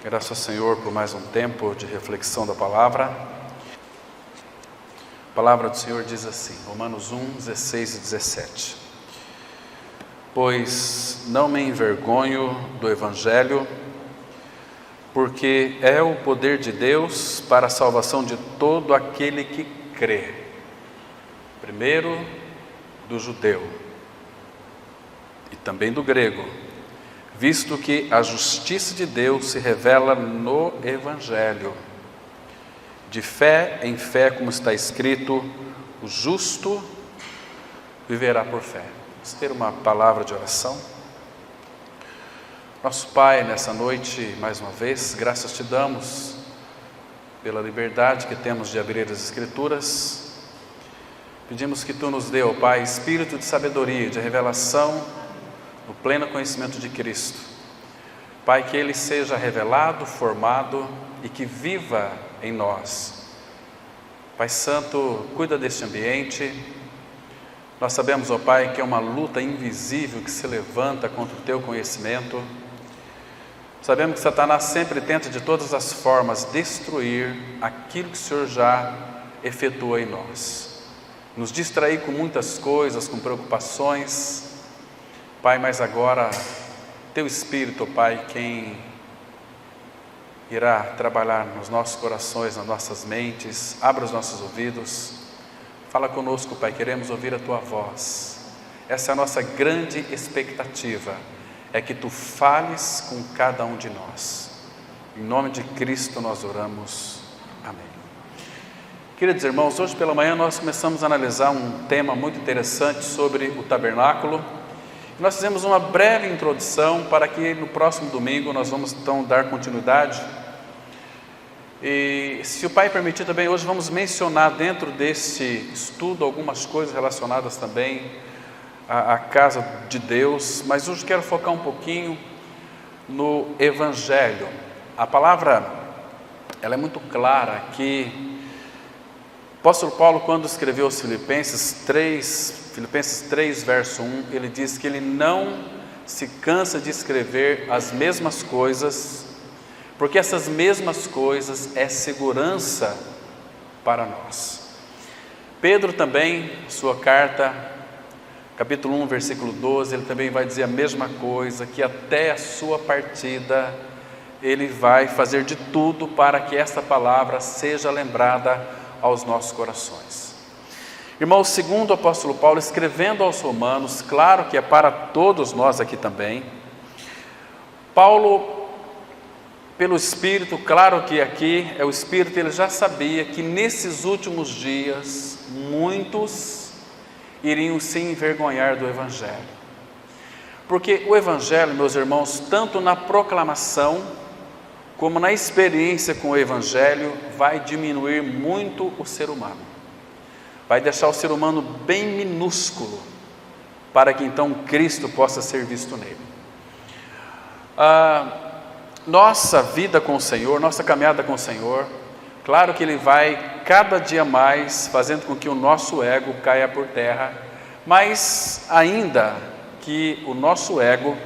Graças ao Senhor por mais um tempo de reflexão da palavra. A palavra do Senhor diz assim, Romanos 1, 16 e 17. Pois não me envergonho do Evangelho, porque é o poder de Deus para a salvação de todo aquele que crê. Primeiro do judeu e também do grego, visto que a justiça de Deus se revela no Evangelho. De fé em fé, como está escrito, o justo viverá por fé. Vamos ter uma palavra de oração. Nosso Pai, nessa noite, mais uma vez, graças te damos pela liberdade que temos de abrir as Escrituras. Pedimos que tu nos dê, ó Pai, espírito de sabedoria, de revelação, no pleno conhecimento de Cristo. Pai, que Ele seja revelado, formado e que viva em nós. Pai Santo, cuida deste ambiente. Nós sabemos, ó Pai, que é uma luta invisível que se levanta contra o Teu conhecimento. Sabemos que Satanás sempre tenta de todas as formas destruir aquilo que o Senhor já efetuou em nós. Nos distrair com muitas coisas, com preocupações. Pai, mas agora, Teu Espírito, Pai, quem irá trabalhar nos nossos corações, nas nossas mentes, abra os nossos ouvidos, fala conosco, Pai, queremos ouvir a Tua voz. Essa é a nossa grande expectativa, é que Tu fales com cada um de nós. Em nome de Cristo nós oramos. Amém. Queridos irmãos, hoje pela manhã nós começamos a analisar um tema muito interessante sobre o tabernáculo. Nós fizemos uma breve introdução para que no próximo domingo nós vamos então dar continuidade. E se o Pai permitir também, hoje vamos mencionar dentro desse estudo algumas coisas relacionadas também à casa de Deus, mas hoje quero focar um pouquinho no Evangelho. A palavra, ela é muito clara aqui. O apóstolo Paulo, quando escreveu aos Filipenses 3, verso 1, ele diz que ele não se cansa de escrever as mesmas coisas, porque essas mesmas coisas é segurança para nós. Pedro também, sua carta, capítulo 1, versículo 12, ele também vai dizer a mesma coisa, que até a sua partida, ele vai fazer de tudo para que esta palavra seja lembrada aos nossos corações. Irmãos, segundo o apóstolo Paulo, escrevendo aos Romanos, claro que é para todos nós aqui também, Paulo, pelo Espírito, claro que aqui é o Espírito, ele já sabia que nesses últimos dias, muitos iriam se envergonhar do Evangelho. Porque o Evangelho, meus irmãos, tanto na proclamação, como na experiência com o Evangelho, vai diminuir muito o ser humano. Vai deixar o ser humano bem minúsculo, para que então Cristo possa ser visto nele. Nossa vida com o Senhor, nossa caminhada com o Senhor, claro que Ele vai cada dia mais fazendo com que o nosso ego caia por terra, mas ainda que o nosso ego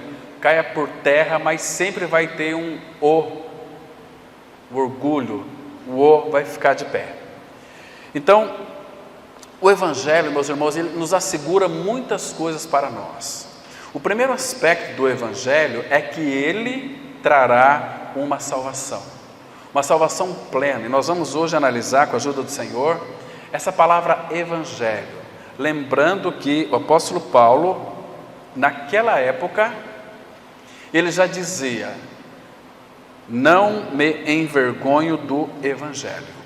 caia por terra, mas sempre vai ter o orgulho, o vai ficar de pé. Então, o Evangelho, meus irmãos, ele nos assegura muitas coisas para nós. O primeiro aspecto do Evangelho é que ele trará uma salvação plena. E nós vamos hoje analisar, com a ajuda do Senhor, essa palavra Evangelho. Lembrando que o apóstolo Paulo, naquela época, ele já dizia: não me envergonho do Evangelho.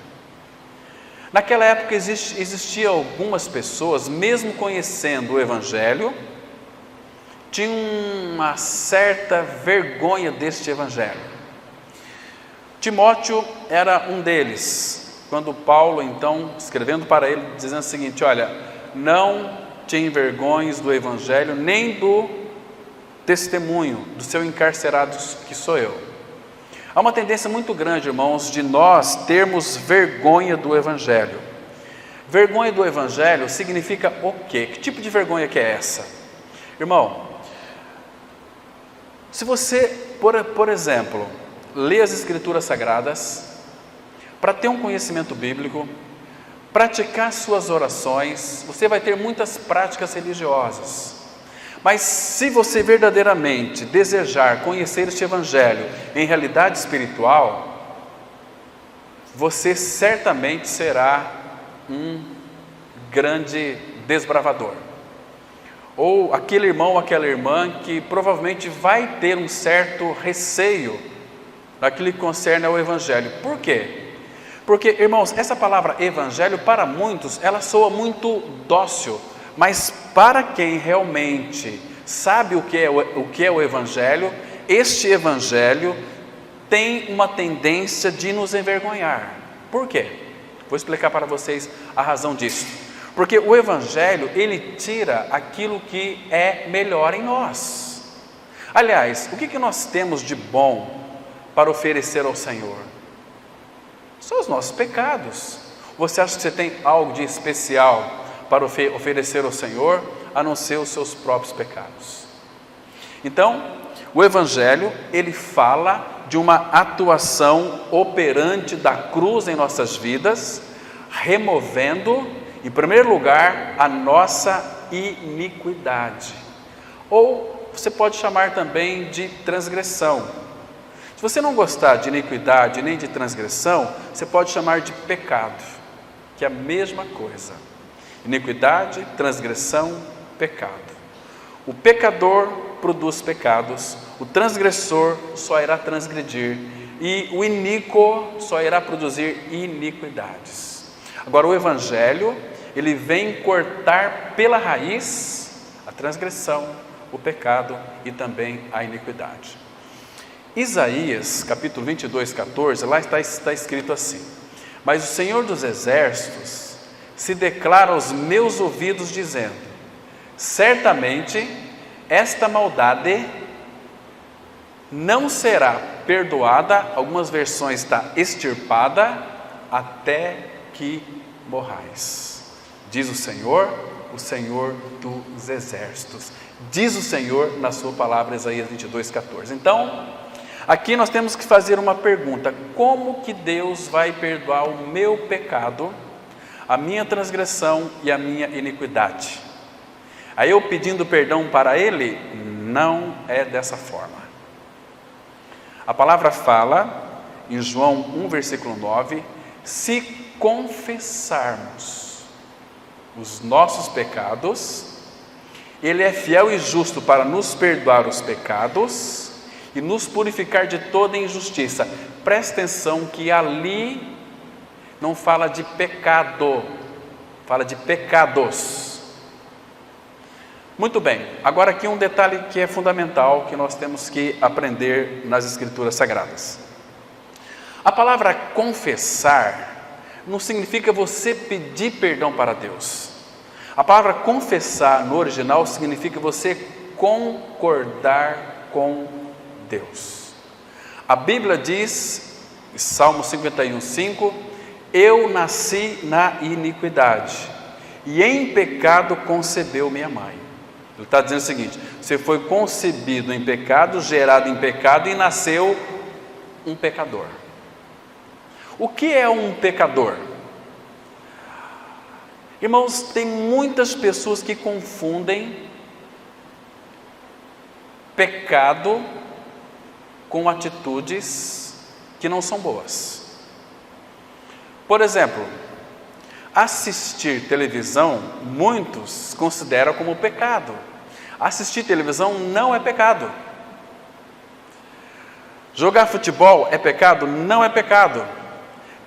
Naquela época existia algumas pessoas, mesmo conhecendo o Evangelho, tinham uma certa vergonha deste Evangelho. Timóteo era um deles, quando Paulo então, escrevendo para ele, dizendo o seguinte: olha, não te envergonhes do Evangelho, nem do testemunho do seu encarcerado que sou eu. Há uma tendência muito grande, irmãos, de nós termos vergonha do Evangelho. Vergonha do Evangelho significa o quê? Que tipo de vergonha que é essa? Irmão, se você, por exemplo, ler as Escrituras Sagradas, para ter um conhecimento bíblico, praticar suas orações. Você vai ter muitas práticas religiosas, mas se você verdadeiramente desejar conhecer este Evangelho em realidade espiritual, você certamente será um grande desbravador, ou aquele irmão ou aquela irmã que provavelmente vai ter um certo receio naquilo que concerne ao Evangelho. Por quê? Porque, irmãos, essa palavra Evangelho, para muitos, ela soa muito dócil, mas para quem realmente sabe o que é o Evangelho, este Evangelho tem uma tendência de nos envergonhar. Por quê? Vou explicar para vocês a razão disso. Porque o Evangelho, ele tira aquilo que é melhor em nós. Aliás, o que nós temos de bom para oferecer ao Senhor? São os nossos pecados. Você acha que você tem algo de especial para oferecer ao Senhor, a não ser os seus próprios pecados? Então, o Evangelho, ele fala de uma atuação operante da cruz em nossas vidas, removendo, em primeiro lugar, a nossa iniquidade. Ou você pode chamar também de transgressão. Se você não gostar de iniquidade nem de transgressão, você pode chamar de pecado, que é a mesma coisa. Iniquidade, transgressão, pecado. O pecador produz pecados, o transgressor só irá transgredir, e o iníquo só irá produzir iniquidades. Agora, o Evangelho, ele vem cortar pela raiz a transgressão, o pecado e também a iniquidade. Isaías, capítulo 22, 14, lá está escrito assim: mas o Senhor dos Exércitos se declara aos meus ouvidos, dizendo: certamente esta maldade não será perdoada, algumas versões está extirpada, até que morrais. Diz o Senhor dos Exércitos. Diz o Senhor na sua palavra, Isaías 22, 14. Então, aqui nós temos que fazer uma pergunta: como que Deus vai perdoar o meu pecado, a minha transgressão e a minha iniquidade? Aí eu pedindo perdão para Ele? Não é dessa forma. A palavra fala, em João 1, versículo 9, se confessarmos os nossos pecados, Ele é fiel e justo para nos perdoar os pecados e nos purificar de toda injustiça. Presta atenção que ali não fala de pecado, fala de pecados. Muito bem, agora aqui um detalhe que é fundamental, que nós temos que aprender nas Escrituras Sagradas. A palavra confessar não significa você pedir perdão para Deus. A palavra confessar no original significa você concordar com Deus. A Bíblia diz, em Salmo 51, 5, eu nasci na iniquidade, e em pecado concebeu minha mãe. Ele está dizendo o seguinte: você foi concebido em pecado, gerado em pecado e nasceu um pecador. O que é um pecador? Irmãos, tem muitas pessoas que confundem pecado com atitudes que não são boas. Por exemplo, assistir televisão, muitos consideram como pecado. Assistir televisão não é pecado. Jogar futebol é pecado? Não é pecado.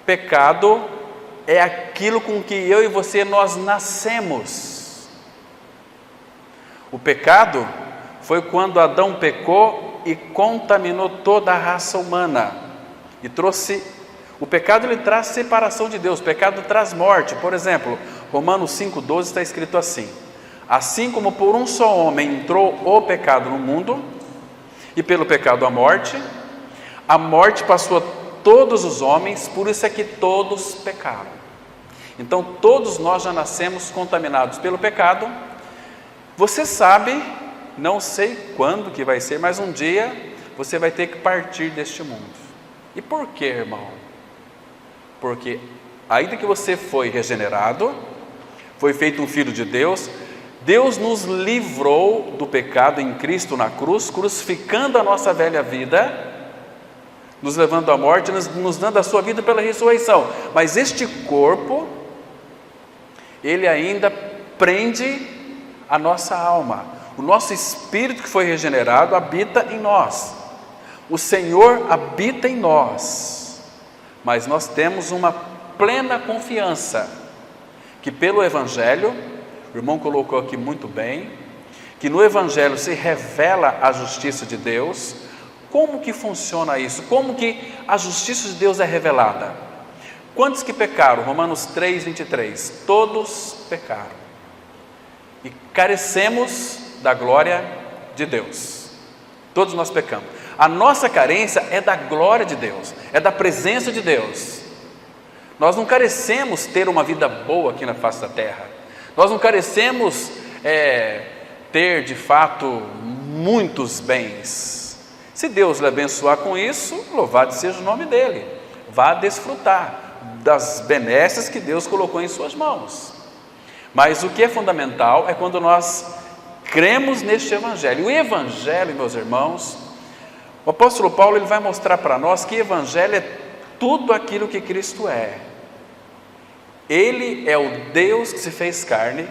Pecado é aquilo com que eu e você nós nascemos. O pecado foi quando Adão pecou e contaminou toda a raça humana e trouxe. O pecado ele traz separação de Deus, o pecado traz morte. Por exemplo, Romanos 5,12 está escrito assim: assim como por um só homem entrou o pecado no mundo, e pelo pecado a morte passou a todos os homens, por isso é que todos pecaram. Então todos nós já nascemos contaminados pelo pecado. Você sabe, não sei quando que vai ser, mas um dia você vai ter que partir deste mundo. E por quê, irmão? Porque ainda que você foi regenerado, foi feito um filho de Deus, Deus nos livrou do pecado em Cristo na cruz, crucificando a nossa velha vida, nos levando à morte, nos dando a sua vida pela ressurreição. Mas este corpo, ele ainda prende a nossa alma. O nosso espírito que foi regenerado habita em nós. O Senhor habita em nós. Mas nós temos uma plena confiança que pelo Evangelho, o irmão colocou aqui muito bem, que no Evangelho se revela a justiça de Deus. Como que funciona isso? Como que a justiça de Deus é revelada? Quantos que pecaram? Romanos 3, 23. Todos pecaram e carecemos da glória de Deus. Todos nós pecamos. A nossa carência é da glória de Deus, é da presença de Deus. Nós não carecemos ter uma vida boa aqui na face da terra. Nós não carecemos ter de fato muitos bens. Se Deus lhe abençoar com isso, louvado seja o nome dele. Vá desfrutar das benesses que Deus colocou em suas mãos. Mas o que é fundamental é quando nós cremos neste Evangelho. O Evangelho, meus irmãos, o apóstolo Paulo ele vai mostrar para nós que Evangelho é tudo aquilo que Cristo é. Ele é o Deus que se fez carne,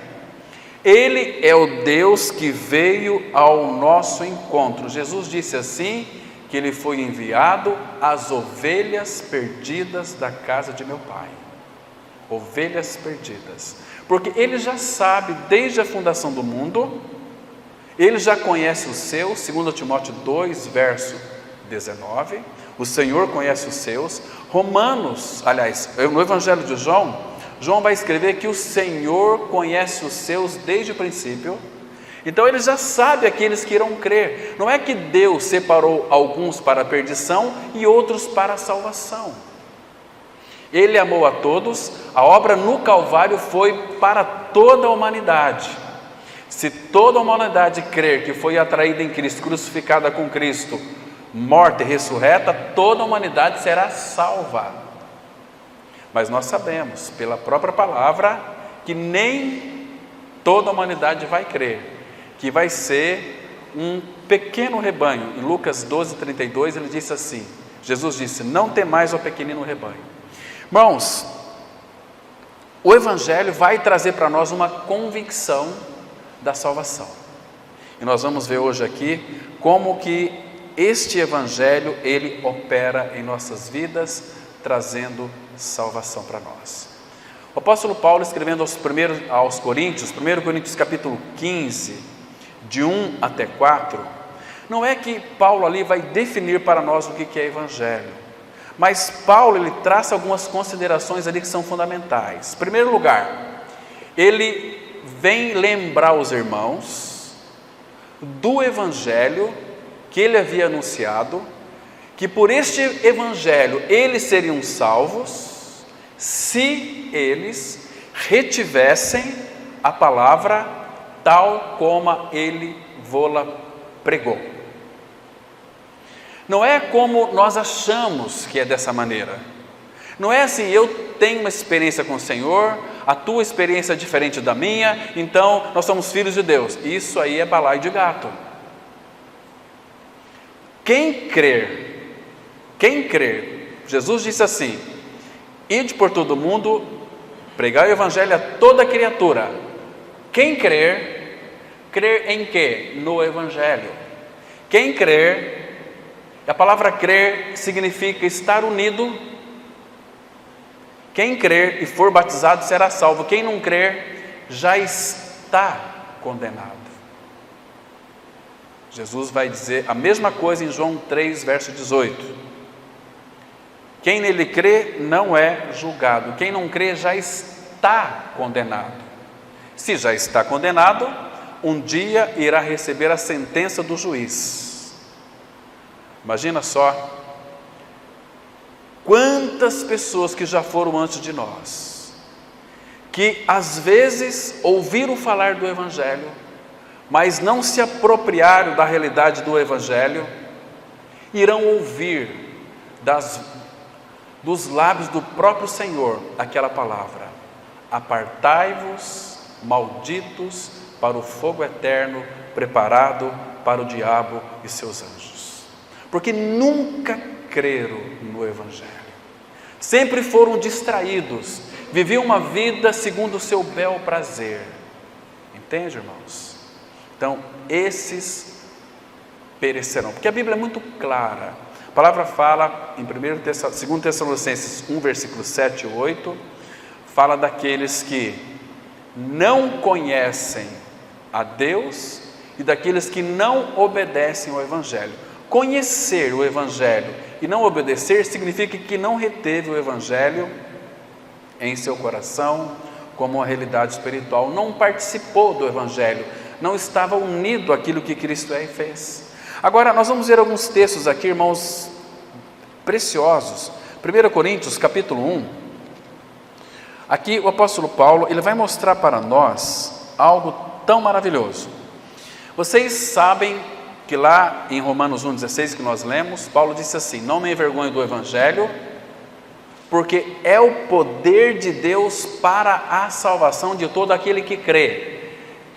Ele é o Deus que veio ao nosso encontro. Jesus disse assim, que Ele foi enviado às ovelhas perdidas da casa de meu Pai. Ovelhas perdidas. Porque Ele já sabe, desde a fundação do mundo, Ele já conhece os seus, 2 Timóteo 2, verso 19, o Senhor conhece os seus. Romanos, aliás, no Evangelho de João vai escrever que o Senhor conhece os seus desde o princípio. Então Ele já sabe aqueles que irão crer. Não é que Deus separou alguns para a perdição e outros para a salvação. Ele amou a todos, a obra no Calvário foi para toda a humanidade. Se toda a humanidade crer que foi atraída em Cristo, crucificada com Cristo, morta e ressurreta, toda a humanidade será salva. Mas nós sabemos, pela própria palavra, que nem toda a humanidade vai crer, que vai ser um pequeno rebanho. Em Lucas 12, 32, ele disse assim, Jesus disse, não temais o pequenino rebanho. Irmãos, o Evangelho vai trazer para nós uma convicção da salvação. E nós vamos ver hoje aqui como que este Evangelho, ele opera em nossas vidas, trazendo salvação para nós. O apóstolo Paulo, escrevendo aos Coríntios, 1 Coríntios capítulo 15, de 1 até 4, não é que Paulo ali vai definir para nós o que é Evangelho, mas Paulo ele traça algumas considerações ali que são fundamentais. Em primeiro lugar, ele vem lembrar os irmãos do Evangelho que ele havia anunciado, que por este Evangelho eles seriam salvos, se eles retivessem a palavra tal como ele vô-la pregou. Não é como nós achamos que é dessa maneira. Não é assim, eu tenho uma experiência com o Senhor, a tua experiência é diferente da minha, então nós somos filhos de Deus. Isso aí é balaio de gato. Quem crer, Jesus disse assim, ide por todo mundo, pregai o Evangelho a toda criatura. Quem crer em quê? No Evangelho. Quem crer, a palavra crer significa estar unido. Quem crer e for batizado será salvo. Quem não crer já está condenado. Jesus vai dizer a mesma coisa em João 3, verso 18. Quem nele crê não é julgado. Quem não crê já está condenado. Se já está condenado, um dia irá receber a sentença do juiz. Imagina só quantas pessoas que já foram antes de nós, que às vezes ouviram falar do Evangelho, mas não se apropriaram da realidade do Evangelho, irão ouvir dos lábios do próprio Senhor aquela palavra: apartai-vos, malditos, para o fogo eterno preparado para o diabo e seus anjos. Porque nunca creram no Evangelho, sempre foram distraídos, viviam uma vida segundo o seu bel prazer. Entende, irmãos? Então, esses perecerão, porque a Bíblia é muito clara. A palavra fala em 2 Tessalonicenses 1, versículo 7 e 8, fala daqueles que não conhecem a Deus e daqueles que não obedecem ao Evangelho. Conhecer o Evangelho e não obedecer significa que não reteve o Evangelho em seu coração como uma realidade espiritual, não participou do Evangelho, não estava unido àquilo que Cristo é e fez. Agora, nós vamos ver alguns textos aqui, irmãos, preciosos. 1 Coríntios, capítulo 1. Aqui o apóstolo Paulo, ele vai mostrar para nós algo tão maravilhoso. Vocês sabem que lá em Romanos 1,16 que nós lemos, Paulo disse assim: não me envergonho do Evangelho, porque é o poder de Deus para a salvação de todo aquele que crê.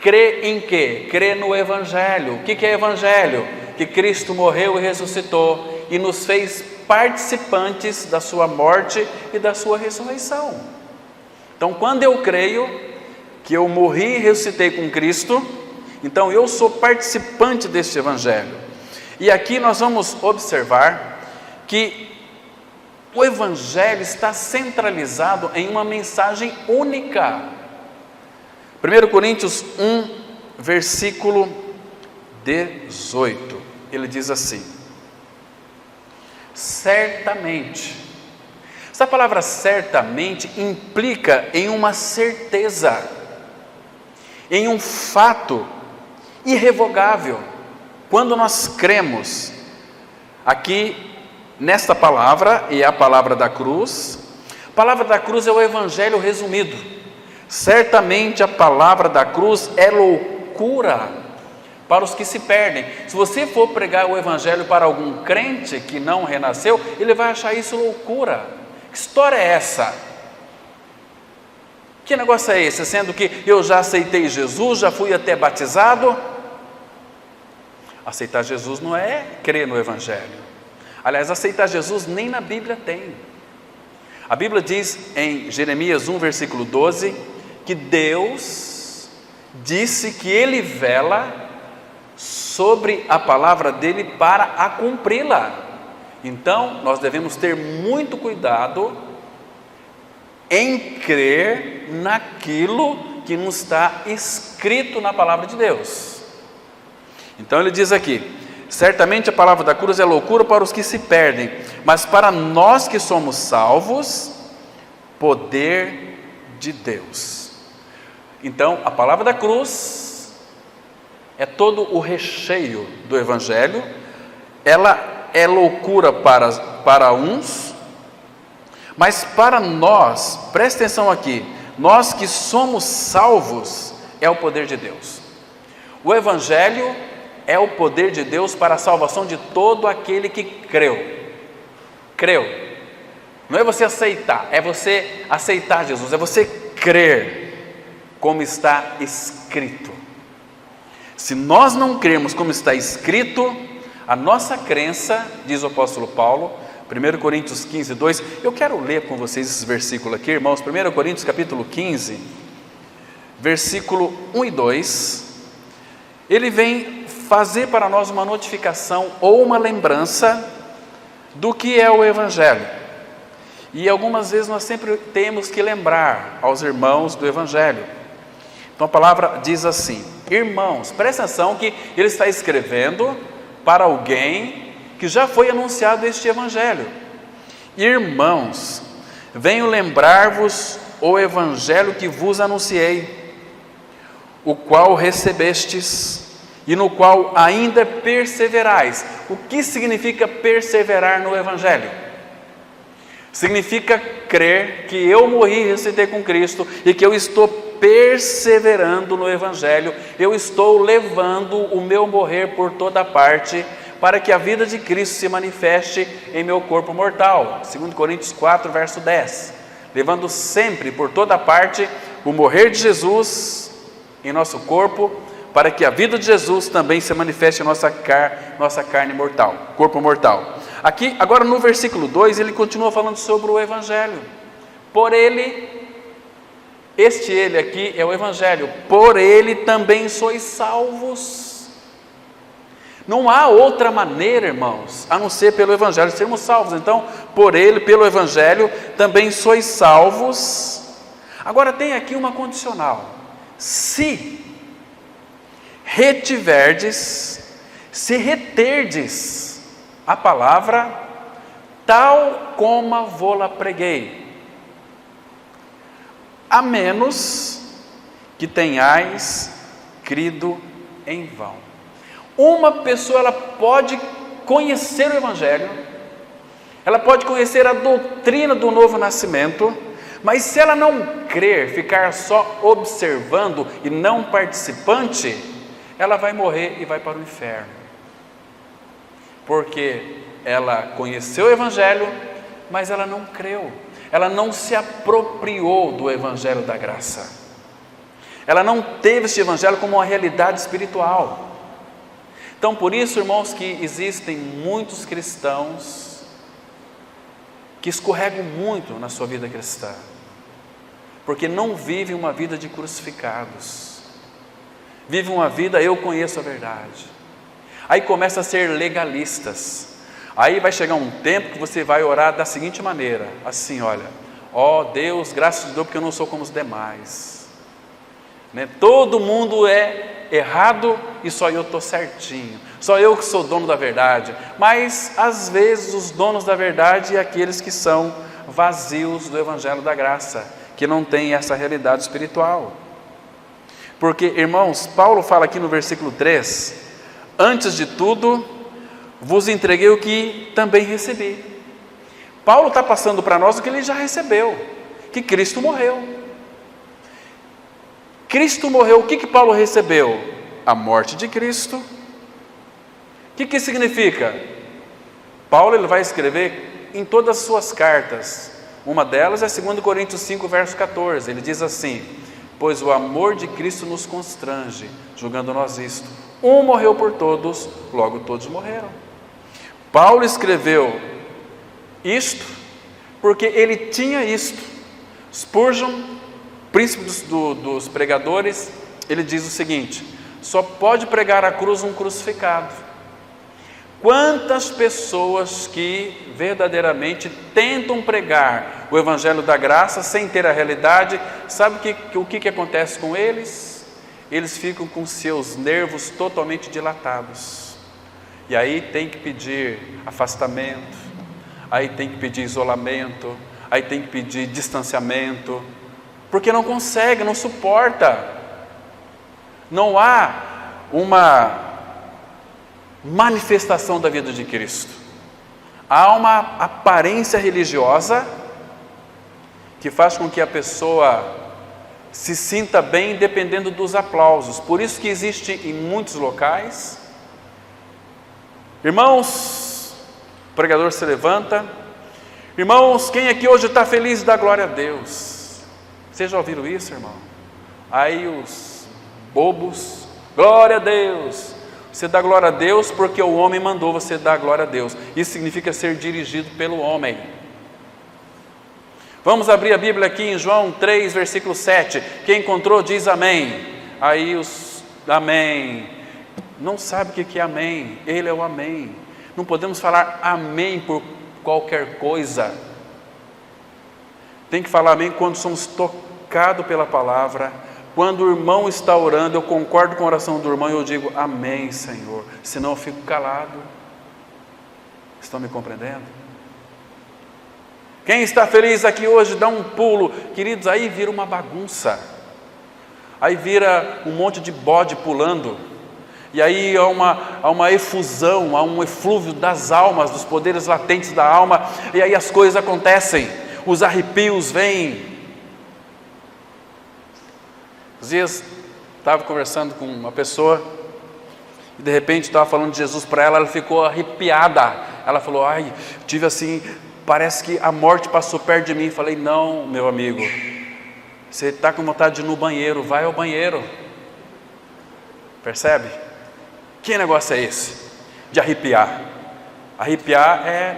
Crê em quê? Crê no Evangelho. O que é Evangelho? Que Cristo morreu e ressuscitou e nos fez participantes da sua morte e da sua ressurreição. Então, quando eu creio que eu morri e ressuscitei com Cristo, então eu sou participante deste Evangelho. E aqui nós vamos observar que o Evangelho está centralizado em uma mensagem única. 1 Coríntios 1, versículo 18, ele diz assim: certamente. Essa palavra certamente implica em uma certeza, em um fato irrevogável. Quando nós cremos aqui nesta palavra, e é a palavra da cruz, a palavra da cruz é o Evangelho resumido. Certamente a palavra da cruz é loucura para os que se perdem. Se você for pregar o Evangelho para algum crente que não renasceu, ele vai achar isso loucura. Que história é essa? Que negócio é esse? Sendo que eu já aceitei Jesus, já fui até batizado. Aceitar Jesus não é crer no Evangelho. Aliás, aceitar Jesus nem na Bíblia tem. A Bíblia diz em Jeremias 1, versículo 12, que Deus disse que Ele vela sobre a palavra dEle para a cumpri-la. Então, nós devemos ter muito cuidado em crer naquilo que nos está escrito na palavra de Deus. Então ele diz aqui: certamente a palavra da cruz é loucura para os que se perdem, mas para nós que somos salvos, poder de Deus. Então, a palavra da cruz é todo o recheio do Evangelho. Ela é loucura para uns, mas para nós, presta atenção aqui, nós que somos salvos, é o poder de Deus. O Evangelho é o poder de Deus para a salvação de todo aquele que creu. Creu. Não é você aceitar, é você aceitar Jesus, é você crer como está escrito. Se nós não crermos como está escrito, a nossa crença, diz o apóstolo Paulo, 1 Coríntios 15, 2, eu quero ler com vocês esse versículo aqui, irmãos, 1 Coríntios capítulo 15, versículo 1 e 2, ele vem fazer para nós uma notificação ou uma lembrança do que é o Evangelho. E algumas vezes nós sempre temos que lembrar aos irmãos do Evangelho. Então a palavra diz assim: irmãos, presta atenção que ele está escrevendo para alguém que já foi anunciado este Evangelho. Irmãos, venho lembrar-vos o Evangelho que vos anunciei, o qual recebestes e no qual ainda perseverais. O que significa perseverar no Evangelho? Significa crer que eu morri e ressuscitei com Cristo e que eu estou perseverando no Evangelho, eu estou levando o meu morrer por toda parte, para que a vida de Cristo se manifeste em meu corpo mortal. 2 Coríntios 4, verso 10. Levando sempre por toda parte o morrer de Jesus em nosso corpo, para que a vida de Jesus também se manifeste em nossa carne mortal, corpo mortal. Aqui, agora no versículo 2, ele continua falando sobre o Evangelho. Por ele, ele aqui é o Evangelho, por ele também sois salvos. Não há outra maneira, irmãos, a não ser pelo Evangelho sermos salvos. Então, por ele, pelo Evangelho, também sois salvos. Agora tem aqui uma condicional: se reterdes a palavra, tal como vou-la preguei, a menos que tenhais crido em vão. Uma pessoa, ela pode conhecer o Evangelho, ela pode conhecer a doutrina do novo nascimento, mas se ela não crer, ficar só observando e não participante, ela vai morrer e vai para o inferno, porque ela conheceu o Evangelho, mas ela não creu, ela não se apropriou do Evangelho da graça, ela não teve esse Evangelho como uma realidade espiritual. Então, por isso, irmãos, que existem muitos cristãos que escorregam muito na sua vida cristã, porque não vivem uma vida de crucificados, vivem uma vida, eu conheço a verdade, aí começa a ser legalistas. Aí vai chegar um tempo que você vai orar da seguinte maneira, assim, olha, ó Deus, graças a Deus, porque eu não sou como os demais, né? Todo mundo é errado e só eu estou certinho, só eu que sou dono da verdade. Mas às vezes os donos da verdade é aqueles que são vazios do Evangelho da graça, que não têm essa realidade espiritual. Porque, irmãos, Paulo fala aqui no versículo 3, antes de tudo vos entreguei o que também recebi. Paulo está passando para nós o que ele já recebeu, que Cristo morreu. Cristo morreu, o que Paulo recebeu? A morte de Cristo. O que significa? Paulo, ele vai escrever em todas as suas cartas, uma delas é 2 Coríntios 5, verso 14, ele diz assim: pois o amor de Cristo nos constrange, julgando nós isto, um morreu por todos, logo todos morreram. Paulo escreveu isto porque ele tinha isto. Spurgeon, príncipe dos pregadores, ele diz o seguinte: só pode pregar a cruz um crucificado. Quantas pessoas que verdadeiramente tentam pregar o Evangelho da graça sem ter a realidade, sabe o que acontece com eles? Eles ficam com seus nervos totalmente dilatados, e aí tem que pedir afastamento, aí tem que pedir isolamento, aí tem que pedir distanciamento, porque não consegue, não suporta. Não há uma manifestação da vida de Cristo. Há uma aparência religiosa que faz com que a pessoa se sinta bem dependendo dos aplausos. Por isso que existe em muitos locais, irmãos, o pregador se levanta, irmãos, quem aqui hoje está feliz dá glória a Deus. Vocês já ouviram isso, irmão? Aí os bobos, glória a Deus. Você dá glória a Deus porque o homem mandou você dar glória a Deus. Isso significa ser dirigido pelo homem. Vamos abrir a Bíblia aqui em João 3, versículo 7. Quem encontrou diz amém. Aí os amém não sabe o que é amém. Ele é o amém. Não podemos falar amém por qualquer coisa. Tem que falar amém quando somos tocados pela palavra. Quando o irmão está orando, eu concordo com a oração do irmão e eu digo amém, Senhor, senão eu fico calado. Estão me compreendendo? Quem está feliz aqui hoje, dá um pulo. Queridos, aí vira uma bagunça, aí vira um monte de bode pulando, e aí há uma efusão, há um eflúvio das almas, dos poderes latentes da alma, e aí as coisas acontecem, os arrepios vêm. Esses dias estava conversando com uma pessoa E de repente estava falando de Jesus para ela, ela ficou arrepiada. Ela falou, ai, tive assim, parece que a morte passou perto de mim. Falei, não, meu amigo, você está com vontade de ir no banheiro, vai ao banheiro. Percebe? Que negócio é esse? De arrepiar. Arrepiar é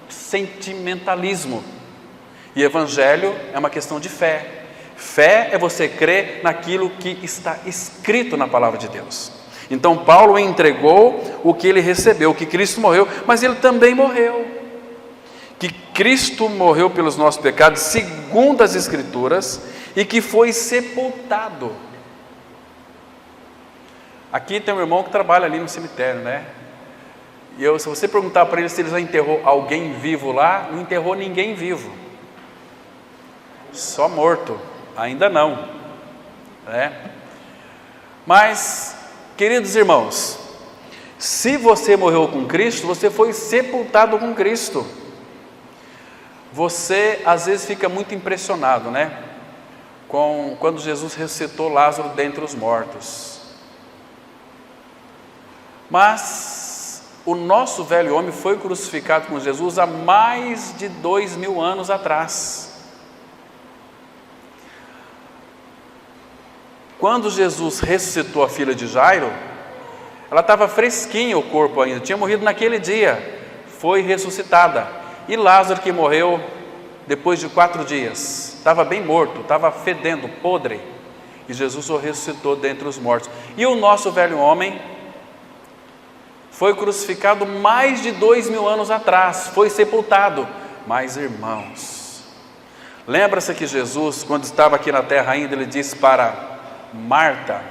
sentimentalismo. E evangelho é uma questão de fé. Fé é você crer naquilo que está escrito na palavra de Deus. Então Paulo entregou o que ele recebeu, que Cristo morreu, mas ele também morreu. Que Cristo morreu pelos nossos pecados, segundo as Escrituras, e que foi sepultado. Aqui tem um irmão que trabalha ali no cemitério, né? E se você perguntar para ele se ele já enterrou alguém vivo lá, não enterrou ninguém vivo. Só morto, ainda não, né? Mas, queridos irmãos, se você morreu com Cristo, você foi sepultado com Cristo. Você às vezes fica muito impressionado, né? Quando Jesus ressuscitou Lázaro dentre os mortos. Mas o nosso velho homem foi crucificado com Jesus há mais de 2000 anos atrás. Quando Jesus ressuscitou a filha de Jairo, ela estava fresquinha o corpo ainda, tinha morrido naquele dia, foi ressuscitada. E Lázaro, que morreu depois de 4 dias, estava bem morto, estava fedendo, podre, e Jesus o ressuscitou dentre os mortos. E o nosso velho homem foi crucificado mais de 2000 anos atrás, foi sepultado. Mas irmãos, lembra-se que Jesus, quando estava aqui na terra ainda, ele disse para Marta,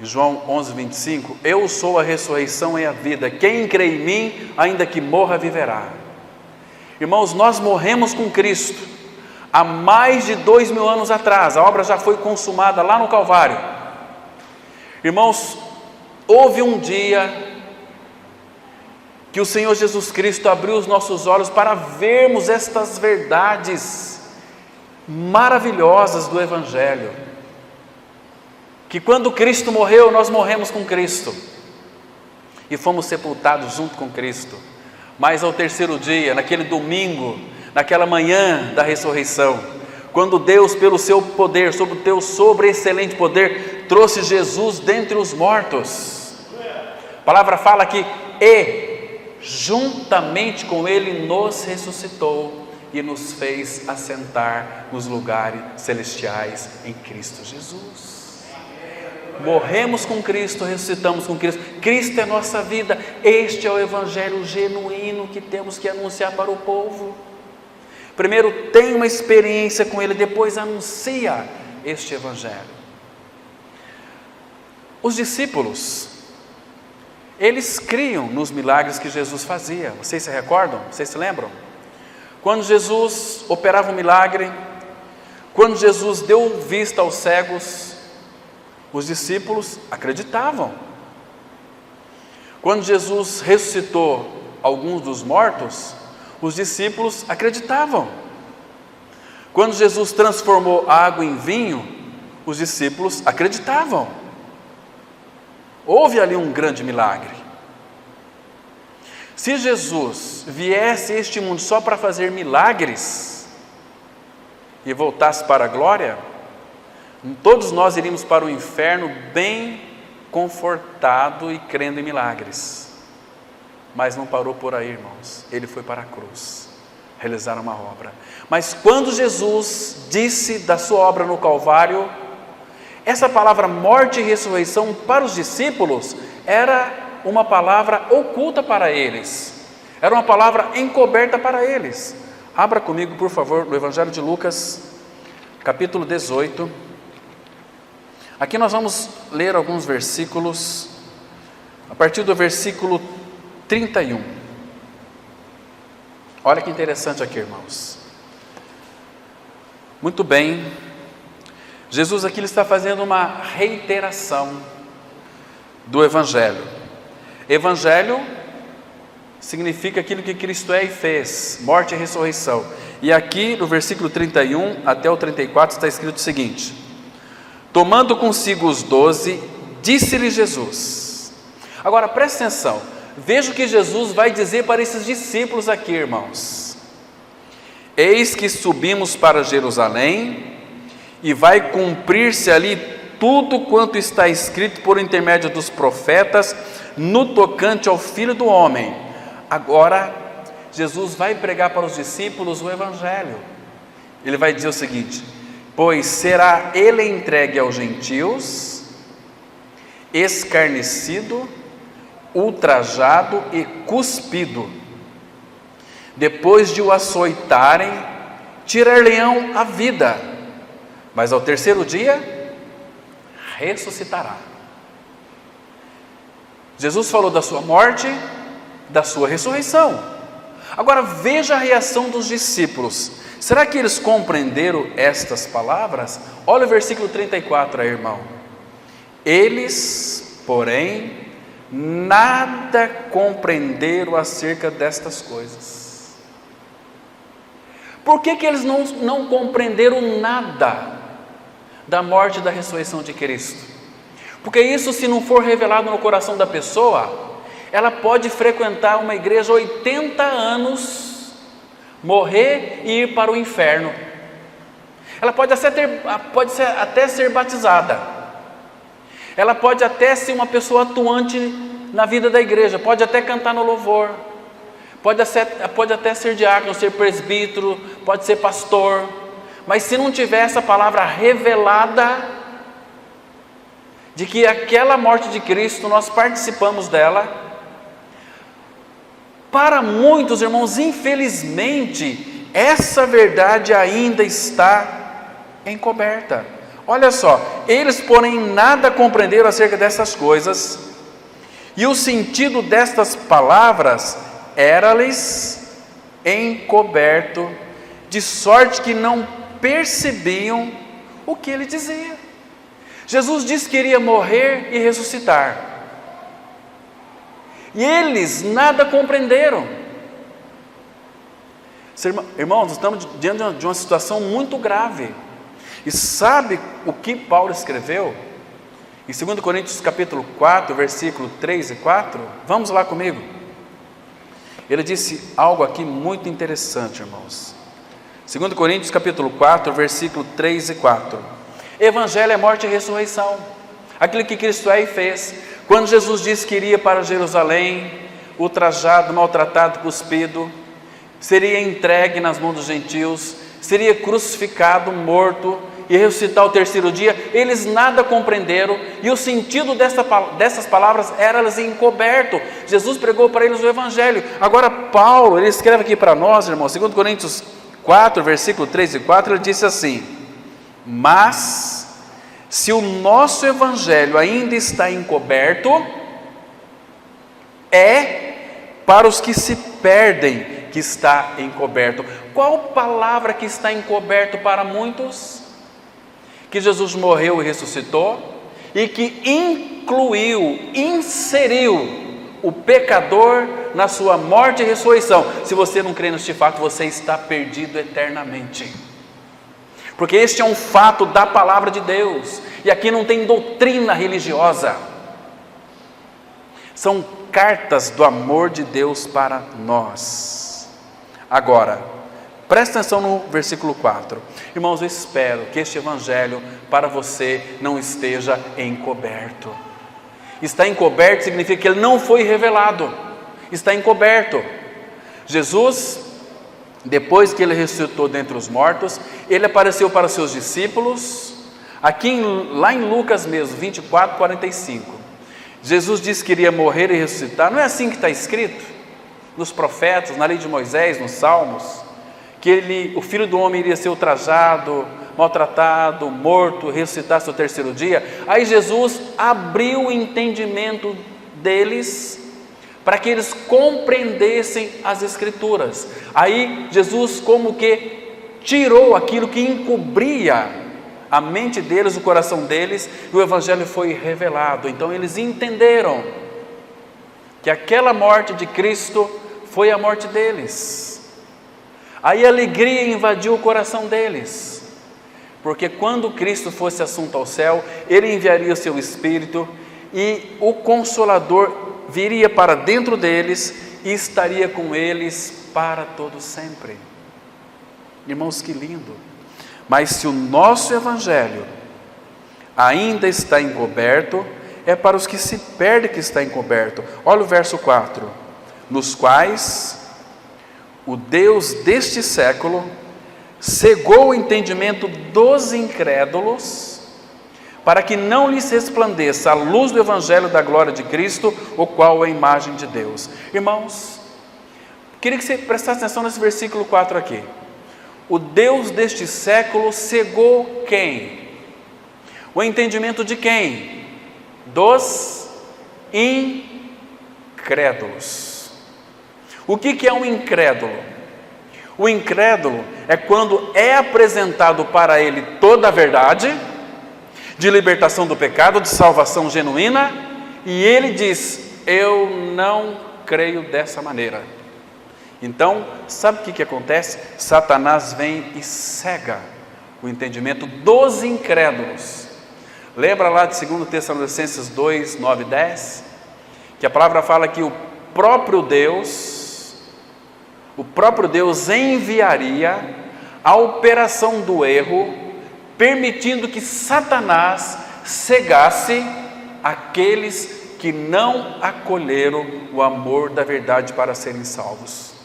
em João 11:25, eu sou a ressurreição e a vida, quem crê em mim, ainda que morra, viverá. Irmãos, nós morremos com Cristo há mais de 2000 anos atrás, a obra já foi consumada lá no Calvário. Irmãos, houve um dia que o Senhor Jesus Cristo abriu os nossos olhos para vermos estas verdades maravilhosas do Evangelho. Que quando Cristo morreu, nós morremos com Cristo e fomos sepultados junto com Cristo. Mas ao terceiro dia, naquele domingo, naquela manhã da ressurreição, quando Deus, pelo seu poder, sobre o teu sobre-excelente poder, trouxe Jesus dentre os mortos, a palavra fala que juntamente com Ele nos ressuscitou e nos fez assentar nos lugares celestiais em Cristo Jesus. Morremos com Cristo, ressuscitamos com Cristo. Cristo é nossa vida. Este é o Evangelho genuíno que temos que anunciar para o povo. Primeiro tem uma experiência com Ele, depois anuncia este Evangelho. Os discípulos, eles criam nos milagres que Jesus fazia. Vocês se recordam? Vocês se lembram? Quando Jesus operava um milagre, quando Jesus deu vista aos cegos, os discípulos acreditavam. Quando Jesus ressuscitou alguns dos mortos, os discípulos acreditavam. Quando Jesus transformou água em vinho, os discípulos acreditavam. Houve ali um grande milagre. Se Jesus viesse a este mundo só para fazer milagres e voltasse para a glória, todos nós iríamos para o inferno bem confortado e crendo em milagres. Mas não parou por aí, irmãos. Ele foi para a cruz realizar uma obra. Mas quando Jesus disse da sua obra no Calvário, essa palavra morte e ressurreição para os discípulos era uma palavra oculta para eles, era uma palavra encoberta para eles. Abra comigo, por favor, no Evangelho de Lucas, capítulo 18. Aqui nós vamos ler alguns versículos, a partir do versículo 31. Olha que interessante aqui, irmãos. Muito bem, Jesus aqui ele está fazendo uma reiteração do Evangelho. Evangelho significa aquilo que Cristo é e fez, morte e ressurreição. E aqui no versículo 31 até o 34 está escrito o seguinte: tomando consigo os 12, disse-lhe Jesus: Agora presta atenção, veja o que Jesus vai dizer para esses discípulos aqui, irmãos. Eis que subimos para Jerusalém, e vai cumprir-se ali tudo quanto está escrito por intermédio dos profetas, no tocante ao Filho do Homem. Agora, Jesus vai pregar para os discípulos o Evangelho. Ele vai dizer o seguinte: pois será ele entregue aos gentios, escarnecido, ultrajado e cuspido. Depois de o açoitarem, tirar-lhe-ão a vida, mas ao terceiro dia ressuscitará. Jesus falou da sua morte, da sua ressurreição. Agora veja a reação dos discípulos. Será que eles compreenderam estas palavras? Olha o versículo 34 aí, irmão. Eles, porém, nada compreenderam acerca destas coisas. Por que eles não compreenderam nada da morte e da ressurreição de Cristo? Porque isso, se não for revelado no coração da pessoa, ela pode frequentar uma igreja 80 anos, morrer e ir para o inferno. Ela pode até ser batizada, ela pode até ser uma pessoa atuante na vida da igreja, pode até cantar no louvor, pode até ser diácono, ser presbítero, pode ser pastor, mas se não tiver essa palavra revelada, de que aquela morte de Cristo, nós participamos dela, para muitos irmãos, infelizmente, essa verdade ainda está encoberta. Olha só, eles porém nada compreenderam acerca dessas coisas, e o sentido destas palavras era-lhes encoberto, de sorte que não percebiam o que ele dizia. Jesus disse que iria morrer e ressuscitar, e eles nada compreenderam. Irmãos, nós estamos diante de uma situação muito grave. E sabe o que Paulo escreveu? Em 2 Coríntios capítulo 4, versículo 3 e 4, vamos lá comigo. Ele disse algo aqui muito interessante, irmãos. 2 Coríntios capítulo 4, versículo 3 e 4. Evangelho é morte e ressurreição, aquilo que Cristo é e fez. Quando Jesus disse que iria para Jerusalém, ultrajado, maltratado, cuspido, seria entregue nas mãos dos gentios, seria crucificado, morto e ressuscitar ao terceiro dia, eles nada compreenderam, e o sentido dessas palavras era-lhes encoberto. Jesus pregou para eles o Evangelho. Agora Paulo, ele escreve aqui para nós, irmãos, 2 Coríntios 4, versículo 3 e 4, ele disse assim: mas se o nosso Evangelho ainda está encoberto, é para os que se perdem que está encoberto. Qual palavra que está encoberto para muitos? Que Jesus morreu e ressuscitou, e que inseriu o pecador na sua morte e ressurreição. Se você não crê neste fato, você está perdido eternamente, porque este é um fato da palavra de Deus, e aqui não tem doutrina religiosa, são cartas do amor de Deus para nós. Agora, presta atenção no versículo 4. Irmãos, eu espero que este Evangelho para você não esteja encoberto. Está encoberto significa que ele não foi revelado, está encoberto. Jesus, depois que ele ressuscitou dentre os mortos, ele apareceu para os seus discípulos, lá em Lucas mesmo, 24, 45. Jesus disse que iria morrer e ressuscitar. Não é assim que está escrito nos profetas, na lei de Moisés, nos Salmos, que o Filho do Homem iria ser ultrajado, maltratado, morto, ressuscitasse no terceiro dia? Aí Jesus abriu o entendimento deles, para que eles compreendessem as Escrituras. Aí Jesus como que tirou aquilo que encobria a mente deles, o coração deles, e o Evangelho foi revelado. Então eles entenderam que aquela morte de Cristo foi a morte deles. Aí a alegria invadiu o coração deles, porque quando Cristo fosse assunto ao céu, ele enviaria o seu Espírito, e o Consolador viria para dentro deles e estaria com eles para todo sempre. Irmãos, que lindo! Mas se o nosso evangelho ainda está encoberto, é para os que se perdem que está encoberto. Olha o verso 4: nos quais o Deus deste século cegou o entendimento dos incrédulos, para que não lhes resplandeça a luz do evangelho da glória de Cristo, o qual é a imagem de Deus. Irmãos, queria que você prestasse atenção nesse versículo 4 aqui. O Deus deste século cegou quem? O entendimento de quem? Dos incrédulos. O que é um incrédulo? O incrédulo é quando é apresentado para ele toda a verdade, de libertação do pecado, de salvação genuína, e ele diz: eu não creio dessa maneira. Então, sabe o que acontece? Satanás vem e cega o entendimento dos incrédulos. Lembra lá de 2 Tessalonicenses 2, 9 e 10? Que a palavra fala que o próprio Deus enviaria a operação do erro, permitindo que Satanás cegasse aqueles que não acolheram o amor da verdade para serem salvos.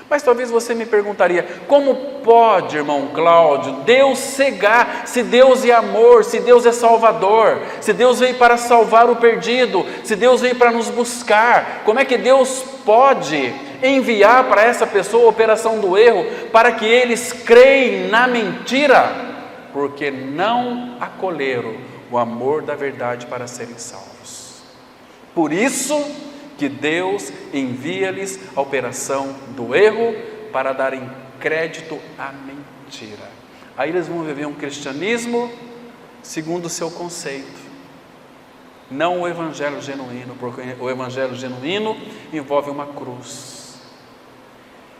Mas talvez você me perguntaria: como pode, irmão Cláudio, Deus cegar, se Deus é amor, se Deus é salvador, se Deus veio para salvar o perdido, se Deus veio para nos buscar, como é que Deus pode enviar para essa pessoa a operação do erro, para que eles creem na mentira? Porque não acolheram o amor da verdade para serem salvos. Por isso que Deus envia-lhes a operação do erro, para darem crédito à mentira. Aí eles vão viver um cristianismo segundo o seu conceito, não o evangelho genuíno, porque o evangelho genuíno envolve uma cruz,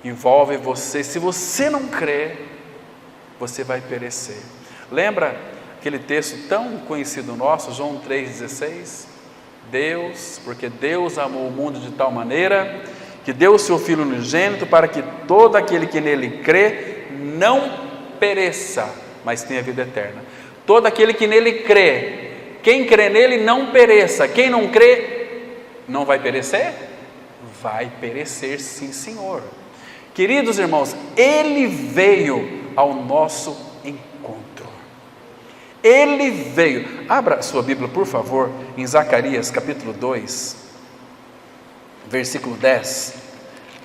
envolve você. Se você não crê, você vai perecer. Lembra aquele texto tão conhecido nosso, João 3,16? Porque Deus amou o mundo de tal maneira que deu o seu Filho unigênito, para que todo aquele que nele crê não pereça, mas tenha vida eterna. Todo aquele que nele crê, quem crê nele não pereça. Quem não crê não vai perecer? Vai perecer, sim, Senhor. Queridos irmãos, Ele veio ao nosso encontro. Ele veio. Abra sua Bíblia, por favor, em Zacarias capítulo 2, versículo 10.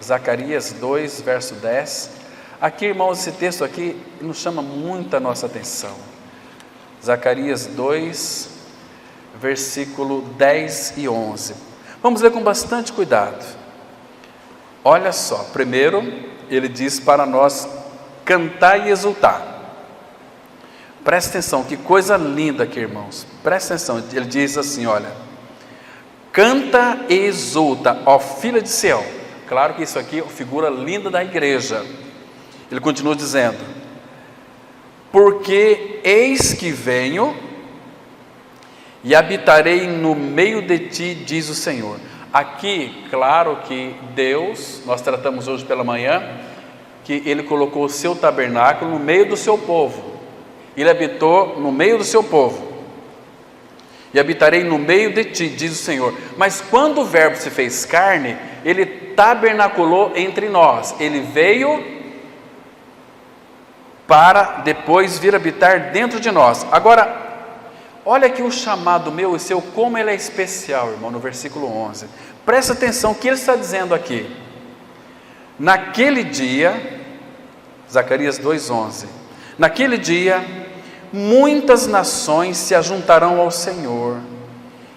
Zacarias 2, verso 10. Aqui, irmãos, esse texto aqui nos chama muito a nossa atenção. Zacarias 2, versículo 10 e 11. Vamos ler com bastante cuidado. Olha só, primeiro ele diz para nós cantar e exultar. Presta atenção, que coisa linda aqui, irmãos. Presta atenção, ele diz assim, olha: canta e exulta, ó filha de Sião. Claro que isso aqui é uma figura linda da igreja. Ele continua dizendo: porque eis que venho e habitarei no meio de ti, diz o Senhor. Aqui, claro que Deus, nós tratamos hoje pela manhã, que Ele colocou o seu tabernáculo no meio do seu povo. Ele habitou no meio do seu povo. E habitarei no meio de ti, diz o Senhor. Mas quando o verbo se fez carne, Ele tabernaculou entre nós. Ele veio para depois vir habitar dentro de nós. Agora, olha aqui o chamado meu e seu, como ele é especial, irmão, no versículo 11. Presta atenção, o que ele está dizendo aqui? Naquele dia, Zacarias 2,11. Naquele dia, muitas nações se ajuntarão ao Senhor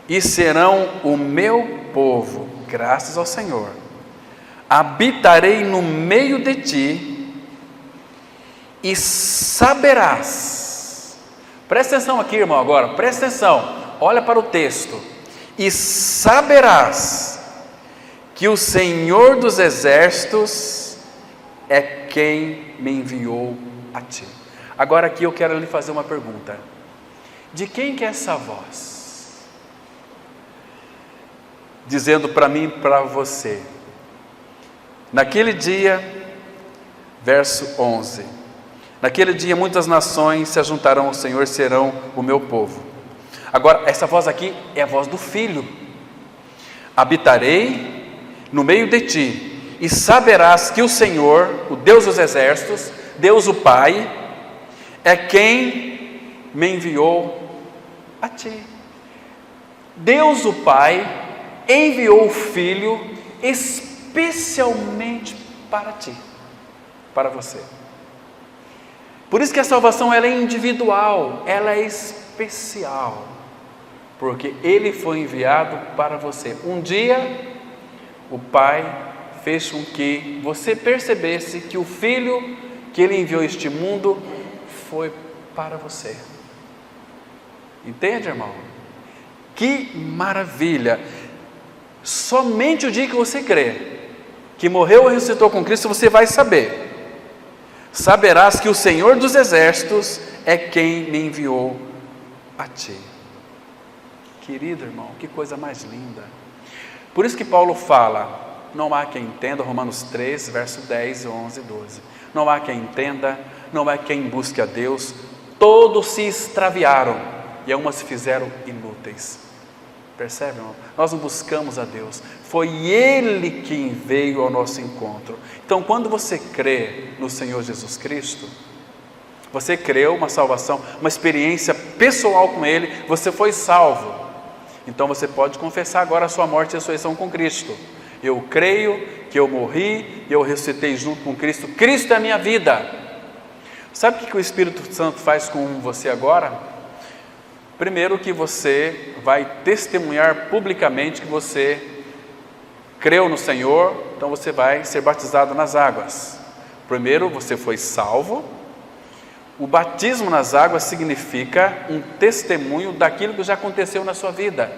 e serão o meu povo, graças ao Senhor. Habitarei no meio de ti e saberás. Presta atenção aqui, irmão, agora, presta atenção, olha para o texto. E saberás que o Senhor dos exércitos é quem me enviou a ti. Agora aqui eu quero lhe fazer uma pergunta: de quem que é essa voz? dizendo para mim e para você: naquele dia, verso 11, naquele dia muitas nações se ajuntarão ao Senhor, serão o meu povo. Agora, essa voz aqui é a voz do Filho. Habitarei no meio de ti, e saberás que o Senhor, o Deus dos exércitos, Deus o Pai, é quem me enviou a ti. Deus o Pai enviou o Filho especialmente para ti, para você. Por isso que a salvação ela é individual, ela é especial, porque Ele foi enviado para você. Um dia, o Pai fez com que você percebesse que o Filho que Ele enviou a este mundo foi para você. Entende, irmão? Que maravilha! Somente o dia que você crê que morreu e ressuscitou com Cristo, você vai saber. Saberás que o Senhor dos exércitos é quem me enviou a ti. Querido irmão, que coisa mais linda. Por isso que Paulo fala: não há quem entenda, Romanos 3, verso 10, 11 e 12. Não há quem entenda, não há quem busque a Deus, todos se extraviaram e algumas se fizeram inúteis. Percebe, irmão? Nós não buscamos a Deus, foi Ele quem veio ao nosso encontro. Então, quando você crê no Senhor Jesus Cristo, você creu uma salvação, uma experiência pessoal com Ele, você foi salvo. Então você pode confessar agora a sua morte e ressurreição com Cristo. Eu creio que eu morri e eu ressuscitei junto com Cristo. Cristo é a minha vida. Sabe o que o Espírito Santo faz com você agora? Primeiro, que você vai testemunhar publicamente que você creu no Senhor, então você vai ser batizado nas águas. Primeiro, você foi salvo. O batismo nas águas significa um testemunho daquilo que já aconteceu na sua vida,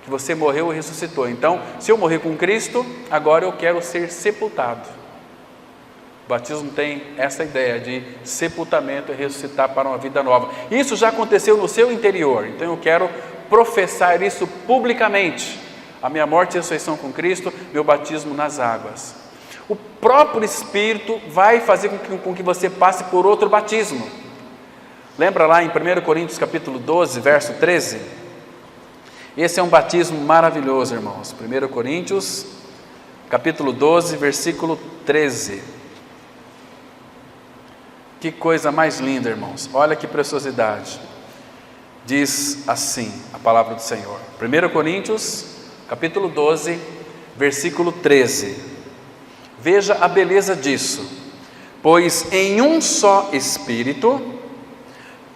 que você morreu e ressuscitou. Então, se eu morrer com Cristo, agora eu quero ser sepultado. O batismo tem essa ideia de sepultamento e ressuscitar para uma vida nova. Isso já aconteceu no seu interior, então eu quero professar isso publicamente. A minha morte e ressurreição com Cristo, meu batismo nas águas. O próprio Espírito vai fazer com que você passe por outro batismo. Lembra lá em 1 Coríntios capítulo 12, verso 13? Esse é um batismo maravilhoso, irmãos. 1 Coríntios capítulo 12, versículo 13. Que coisa mais linda, irmãos. Olha que preciosidade. Diz assim a palavra do Senhor. 1 Coríntios capítulo 12, versículo 13. Veja a beleza disso. Pois em um só Espírito,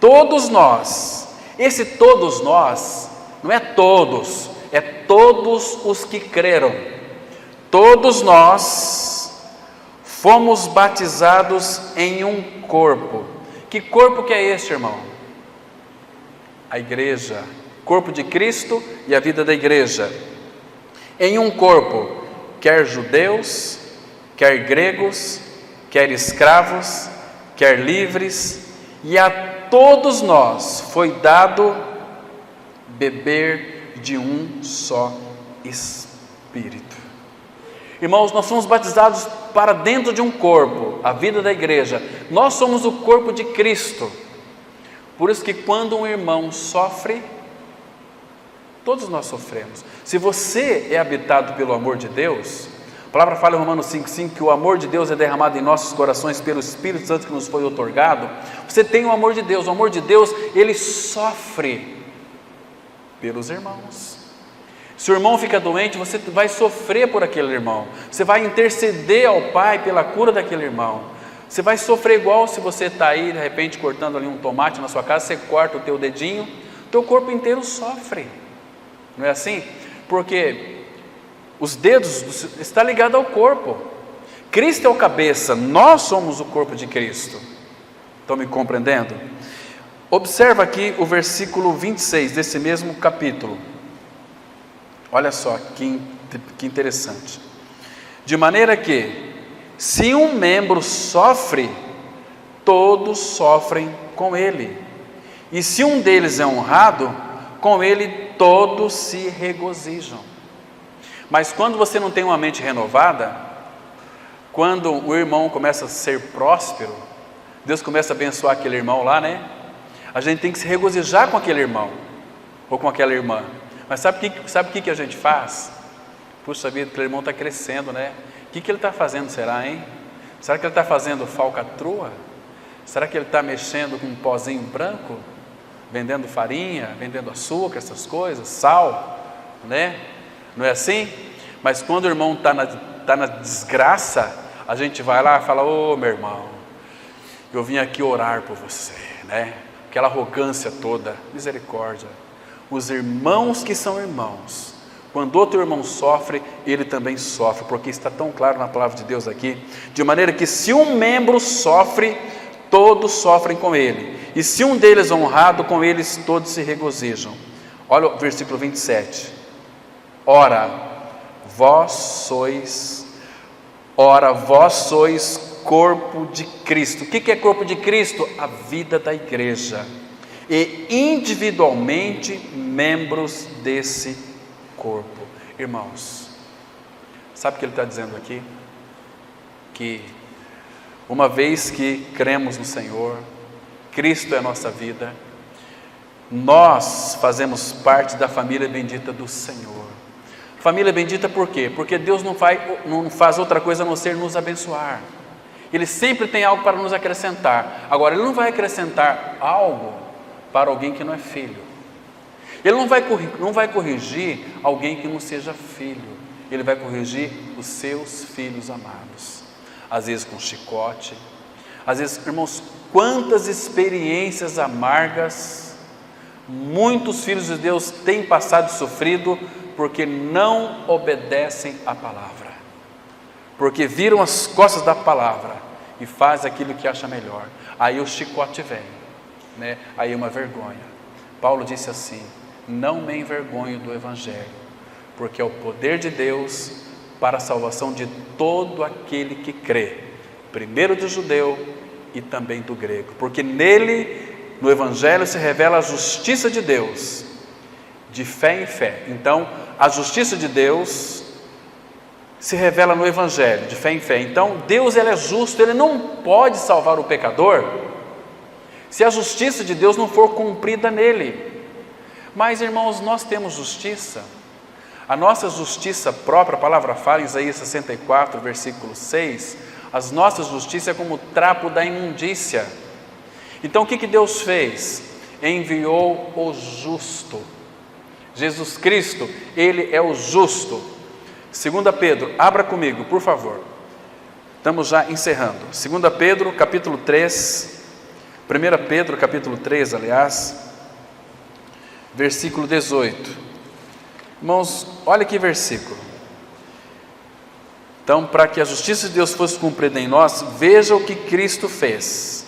todos nós, esse todos nós, não é todos, é todos os que creram, todos nós fomos batizados em um corpo. Que corpo que é este, irmão? A igreja, corpo de Cristo e a vida da igreja. Em um corpo, quer judeus, quer gregos, quer escravos, quer livres, e a todos nós foi dado beber de um só Espírito. Irmãos, nós somos batizados para dentro de um corpo, a vida da igreja. Nós somos o corpo de Cristo. Por isso que quando um irmão sofre, todos nós sofremos. Se você é habitado pelo amor de Deus, a palavra fala em Romanos 5,5 que o amor de Deus é derramado em nossos corações pelo Espírito Santo que nos foi outorgado. Você tem o amor de Deus. O amor de Deus, ele sofre pelos irmãos. Se o irmão fica doente, você vai sofrer por aquele irmão. Você vai interceder ao Pai pela cura daquele irmão. Você vai sofrer igual se você está aí, de repente, cortando ali um tomate na sua casa, você corta o teu dedinho, o teu corpo inteiro sofre. Não é assim? Porque os dedos estão ligados ao corpo. Cristo é o cabeça, nós somos o corpo de Cristo. Estão me compreendendo? Observa aqui o versículo 26 desse mesmo capítulo. Olha só que interessante. De maneira que, se um membro sofre, todos sofrem com ele. E se um deles é honrado, com ele todos se regozijam. Mas quando você não tem uma mente renovada, quando o irmão começa a ser próspero, Deus começa a abençoar aquele irmão lá, né? A gente tem que se regozijar com aquele irmão, ou com aquela irmã. Mas sabe o que a gente faz? Puxa vida, aquele irmão está crescendo, né? O que ele está fazendo, será, hein? Será que ele está fazendo falcatrua? Será que ele está mexendo com um pozinho branco? Vendendo farinha, vendendo açúcar, essas coisas, sal, né? Não é assim? Mas quando o irmão está na desgraça, a gente vai lá e fala: ô meu irmão, eu vim aqui orar por você, né? Aquela arrogância toda, misericórdia. Os irmãos que são irmãos, quando outro irmão sofre, ele também sofre, porque está tão claro na palavra de Deus aqui, de maneira que se um membro sofre, todos sofrem com ele, e se um deles é honrado, com eles todos se regozijam. Olha o versículo 27. Ora, vós sois corpo de Cristo. O que é corpo de Cristo? A vida da igreja, e individualmente membros desse corpo. Irmãos, sabe o que ele está dizendo aqui? Que uma vez que cremos no Senhor, Cristo é a nossa vida, nós fazemos parte da família bendita do Senhor. Família bendita por quê? Porque Deus não faz outra coisa a não ser nos abençoar. Ele sempre tem algo para nos acrescentar. Agora, Ele não vai acrescentar algo para alguém que não é filho. Ele não vai corrigir alguém que não seja filho. Ele vai corrigir os seus filhos amados. Às vezes com chicote. Às vezes, irmãos, quantas experiências amargas muitos filhos de Deus têm passado e sofrido porque não obedecem à palavra, porque viram as costas da palavra e faz aquilo que acha melhor. Aí o chicote vem, né? Aí é uma vergonha. Paulo disse assim: não me envergonho do evangelho, porque é o poder de Deus para a salvação de todo aquele que crê, primeiro do judeu e também do grego, porque nele, no evangelho, se revela a justiça de Deus, de fé em fé. Então, a justiça de Deus se revela no evangelho, de fé em fé. Então, Deus, Ele é justo, Ele não pode salvar o pecador se a justiça de Deus não for cumprida nele. Mas, irmãos, nós temos justiça. A nossa justiça própria, a palavra fala em Isaías 64, versículo 6, as nossas justiças é como o trapo da imundícia. Então o que Deus fez? Enviou o justo. Jesus Cristo, Ele é o justo. 2 Pedro, abra comigo, por favor. Estamos já encerrando. 2 Pedro, capítulo 3, 1 Pedro, capítulo 3, aliás, versículo 18. Irmãos, olha que versículo. Então, para que a justiça de Deus fosse cumprida em nós, veja o que Cristo fez.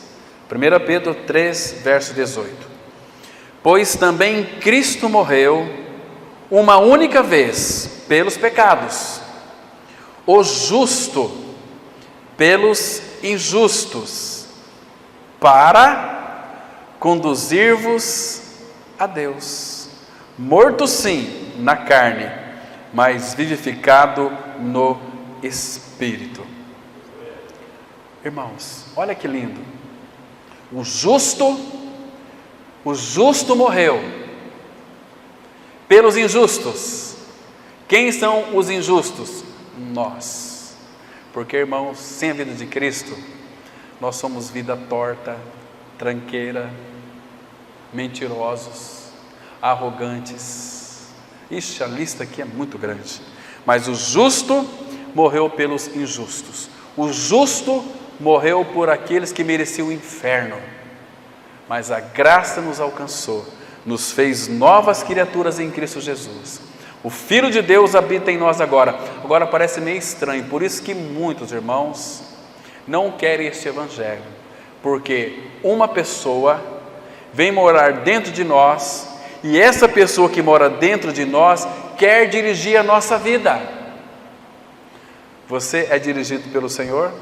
1 Pedro 3, verso 18. Pois também Cristo morreu uma única vez pelos pecados, o justo pelos injustos, para conduzir-vos a Deus, morto sim na carne, mas vivificado no Espírito. Irmãos, olha que lindo. O justo morreu pelos injustos. Quem são os injustos? Nós. Porque, irmãos, sem a vida de Cristo, nós somos vida torta, tranqueira, mentirosos, arrogantes. Ixi, a lista aqui é muito grande. Mas o justo morreu pelos injustos. O justo morreu por aqueles que mereciam o inferno. Mas a graça nos alcançou, nos fez novas criaturas em Cristo Jesus. O Filho de Deus habita em nós agora. Agora parece meio estranho, por isso que muitos irmãos não querem este evangelho, porque uma pessoa vem morar dentro de nós, e essa pessoa que mora dentro de nós quer dirigir a nossa vida. Você é dirigido pelo Senhor?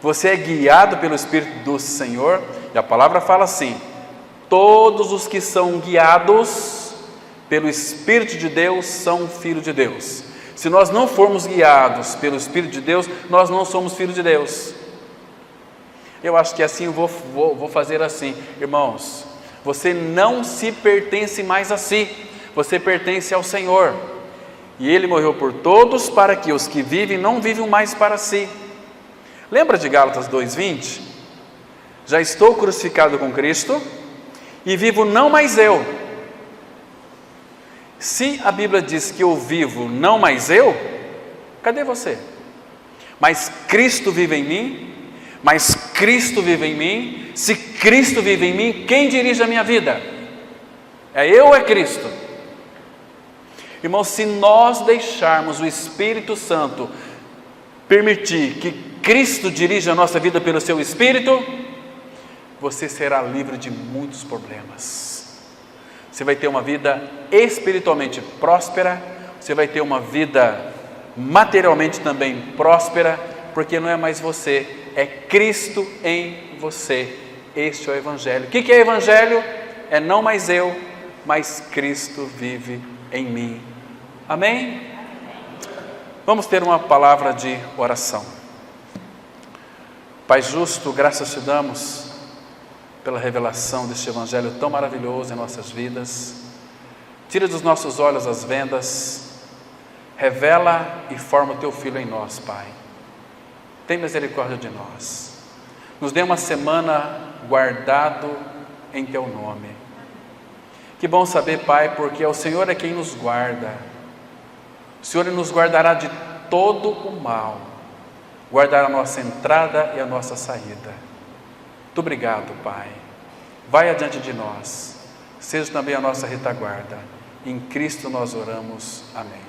Você é guiado pelo Espírito do Senhor? E a palavra fala assim: todos os que são guiados pelo Espírito de Deus são filhos de Deus. Se nós não formos guiados pelo Espírito de Deus, nós não somos filhos de Deus. Eu acho que assim eu vou fazer assim, irmãos. Você não se pertence mais a si, você pertence ao Senhor. E Ele morreu por todos para que os que vivem não vivam mais para si. Lembra de Gálatas 2:20? Já estou crucificado com Cristo e vivo não mais eu. Se a Bíblia diz que eu vivo não mais eu, cadê você? Mas Cristo vive em mim, mas Cristo vive em mim. Se Cristo vive em mim, quem dirige a minha vida? É eu ou é Cristo? Irmãos, se nós deixarmos o Espírito Santo permitir que Cristo dirija a nossa vida pelo seu Espírito, você será livre de muitos problemas. Você vai ter uma vida espiritualmente próspera, você vai ter uma vida materialmente também próspera, porque não é mais você, é Cristo em você. Este é o Evangelho. O que é Evangelho? É não mais eu, mas Cristo vive em mim. Amém? Vamos ter uma palavra de oração. Pai justo, graças te damos pela revelação deste Evangelho tão maravilhoso em nossas vidas. Tira dos nossos olhos as vendas, revela e forma o teu Filho em nós, Pai. Tem misericórdia de nós. Nos dê uma semana guardado em teu nome. Que bom saber, Pai, porque o Senhor é quem nos guarda. O Senhor nos guardará de todo o mal, guardará a nossa entrada e a nossa saída. Muito obrigado, Pai. Vai adiante de nós, seja também a nossa retaguarda. Em Cristo nós oramos. Amém.